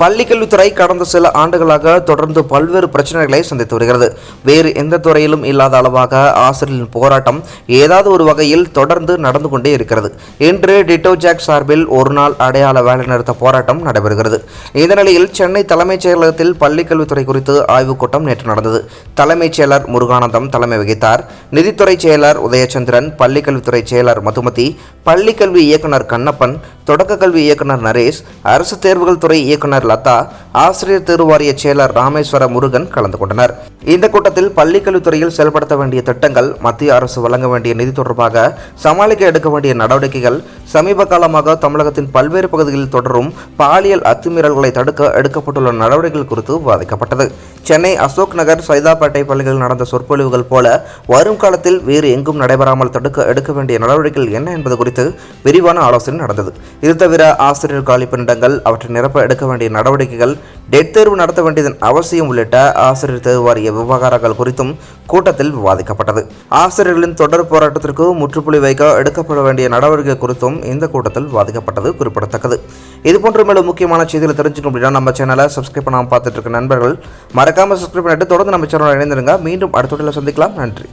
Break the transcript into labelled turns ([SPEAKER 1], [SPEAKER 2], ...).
[SPEAKER 1] பள்ளிக்கல்வித்துறை கடந்த சில ஆண்டுகளாக தொடர்ந்து பல்வேறு பிரச்சனைகளை சந்தித்து வருகிறது. வேறு எந்த துறையிலும் இல்லாத அளவாக ஆசிரியர்களின் போராட்டம் ஏதாவது ஒரு வகையில் தொடர்ந்து நடந்து கொண்டே இருக்கிறது. இன்று டிட்டோஜாக் சார்பில் ஒருநாள் அடையாள வேலைநிறுத்த போராட்டம் நடைபெறுகிறது. இந்த நிலையில் சென்னை தலைமைச் செயலகத்தில் பள்ளிக்கல்வித்துறை குறித்து ஆய்வுக் கூட்டம் நேற்று நடந்தது. தலைமைச் செயலர் முருகானந்தம் தலைமை வகித்தார். நிதித்துறை செயலர் உதயச்சந்திரன், பள்ளிக்கல்வித்துறை செயலர் மதுமதி, பள்ளிக்கல்வி இயக்குநர் கண்ணப்பன், தொடக்க கல்வி இயக்குநர் நரேஷ், அரசு தேர்வுகள் துறை இயக்குநர் லதா, ஆசிரியர் தேர்வு வாரிய செயலர் ராமேஸ்வர முருகன் கலந்து கொண்டனர். இந்த கூட்டத்தில் பள்ளிக்கல்வித்துறையில் செயல்படுத்த வேண்டிய திட்டங்கள், மத்திய அரசு வழங்க வேண்டிய நிதி தொடர்பாக சமாளிக்க எடுக்க வேண்டிய நடவடிக்கைகள், சமீப காலமாக தமிழகத்தின் பல்வேறு பகுதிகளில் தொடரும் பாலியல் அத்துமீறல்களை தடுக்க எடுக்கப்பட்டுள்ள நடவடிக்கைகள் குறித்து விவாதிக்கப்பட்டது. சென்னை அசோக் நகர், சைதாப்பேட்டை பள்ளிகளில் நடந்த சொற்பொழிவுகள் போல வரும் காலத்தில் வேறு எங்கும் நடைபெறாமல் தடுக்க எடுக்க வேண்டிய நடவடிக்கைகள் என்ன என்பது குறித்து விரிவான ஆலோசனை நடந்தது. இது தவிர ஆசிரியர் காலி பணியிடங்கள், அவற்றை நிரப்ப எடுக்க வேண்டிய நடவடிக்கைகள், டெட் தேர்வு நடத்த வேண்டியதன் அவசியம் உள்ளிட்ட ஆசிரியர் தேர்வு வாரிய விவகாரங்கள் குறித்தும் கூட்டத்தில் விவாதிக்கப்பட்டது. ஆசிரியர்களின் தொடர் போராட்டத்திற்கு முற்றுப்புள்ளி வைக்க எடுக்கப்பட வேண்டிய நடவடிக்கை குறித்தும் இந்த கூட்டத்தில் விவாதிக்கப்பட்டது குறிப்பிடத்தக்கது. இதுபோன்ற மேலும் முக்கியமான செய்திகளை தெரிஞ்சுக்கணும் அப்படின்னா நம்ம சேனலை சப்ஸ்கிரைப் பண்ணாமல் பார்த்துட்டு இருக்க நண்பர்கள் மறக்காம சப்ஸ்கிரைப் பண்ணிட்டு தொடர்ந்து நம்ம சேனலை இணைந்திருங்க. மீண்டும் அடுத்த வீடியோவில் சந்திக்கலாம். நன்றி.